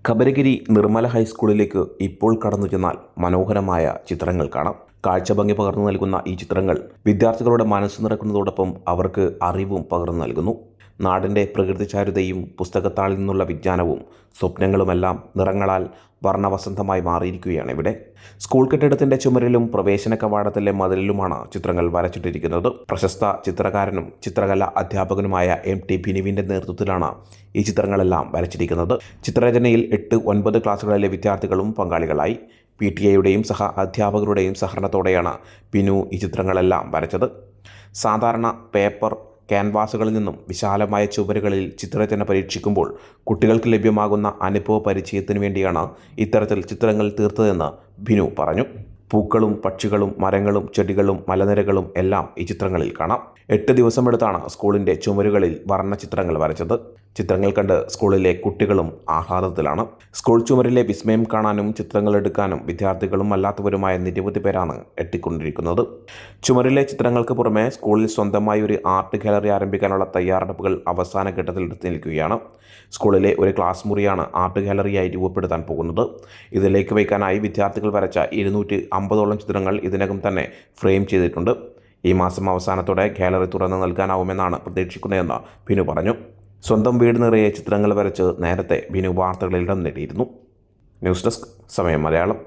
കബരഗിരി നിർമ്മല ഹൈസ്കൂളിലേക്ക് ഇപ്പോൾ കടന്നു ചെന്നാൽ മനോഹരമായ ചിത്രങ്ങൾ കാണാം. കാഴ്ചഭംഗി പകർന്നു നൽകുന്ന ഈ ചിത്രങ്ങൾ വിദ്യാർത്ഥികളുടെ മനസ്സ് നിറക്കുന്നതോടൊപ്പം അവർക്ക് അറിവും പകർന്നു നൽകുന്നു. നാടിൻ്റെ പ്രകൃതിചാരുതയും പുസ്തകത്താളിൽ നിന്നുള്ള വിജ്ഞാനവും സ്വപ്നങ്ങളുമെല്ലാം നിറങ്ങളാൽ വർണ്ണവസന്തമായി മാറിയിരിക്കുകയാണ് ഇവിടെ. സ്കൂൾ കെട്ടിടത്തിൻ്റെ ചുമരിലും പ്രവേശന കവാടത്തിലെ മതിലിലുമാണ് ചിത്രങ്ങൾ വരച്ചിട്ടിരിക്കുന്നത്. പ്രശസ്ത ചിത്രകാരനും ചിത്രകലാ അധ്യാപകനുമായ MT ബിനുവിൻ്റെ നേതൃത്വത്തിലാണ് ഈ ചിത്രങ്ങളെല്ലാം വരച്ചിരിക്കുന്നത്. ചിത്രരചനയിൽ 8-9 ക്ലാസ്സുകളിലെ വിദ്യാർത്ഥികളും പങ്കാളികളായി. PTA സഹ അധ്യാപകരുടെയും സഹകരണത്തോടെയാണ് ബിനു ഈ ചിത്രങ്ങളെല്ലാം വരച്ചത്. സാധാരണ പേപ്പർ ക്യാൻവാസുകളിൽ നിന്നും വിശാലമായ ചുവരുകളിൽ ചിത്രരചന പരീക്ഷിക്കുമ്പോൾ കുട്ടികൾക്ക് ലഭ്യമാകുന്ന അനുഭവ പരിചയത്തിനു വേണ്ടിയാണ് ഇത്തരത്തിൽ ചിത്രങ്ങൾ തീർത്തതെന്ന് ബിനു പറഞ്ഞു. പൂക്കളും പക്ഷികളും മരങ്ങളും ചെടികളും മലനിരകളും എല്ലാം ഈ ചിത്രങ്ങളിൽ കാണാം. 8 ദിവസമെടുത്താണ് സ്കൂളിൻ്റെ ചുമരുകളിൽ വർണ്ണചിത്രങ്ങൾ വരച്ചത്. ചിത്രങ്ങൾ കണ്ട് സ്കൂളിലെ കുട്ടികളും ആഹ്ലാദത്തിലാണ്. സ്കൂൾ ചുമരിലെ വിസ്മയം കാണാനും ചിത്രങ്ങൾ എടുക്കാനും വിദ്യാർത്ഥികളും അല്ലാത്തവരുമായ നിരവധി പേരാണ് എത്തിക്കൊണ്ടിരിക്കുന്നത്. ചുമരിലെ ചിത്രങ്ങൾക്ക് പുറമെ സ്കൂളിൽ സ്വന്തമായി ഒരു ആർട്ട് ഗാലറി ആരംഭിക്കാനുള്ള തയ്യാറെടുപ്പുകൾ അവസാന ഘട്ടത്തിൽ എത്തി നിൽക്കുകയാണ്. സ്കൂളിലെ ഒരു ക്ലാസ് മുറിയാണ് ആർട്ട് ഗാലറിയായി രൂപപ്പെടുത്താൻ പോകുന്നത്. ഇതിലേക്ക് വയ്ക്കാനായി വിദ്യാർത്ഥികൾ വരച്ച 250ഓളം ചിത്രങ്ങൾ ഇതിനകം തന്നെ ഫ്രെയിം ചെയ്തിട്ടുണ്ട്. ഈ മാസം അവസാനത്തോടെ ഗാലറി തുറന്നു നൽകാനാവുമെന്നാണ് പ്രതീക്ഷിക്കുന്നതെന്ന് ബിനു പറഞ്ഞു. സ്വന്തം വീട് നിറയെ ചിത്രങ്ങൾ വരച്ച് നേരത്തെ ബിനു വാർത്തകളിൽ ഇടം നേടിയിരുന്നു. ന്യൂസ് ഡെസ്ക് സമയം മലയാളം.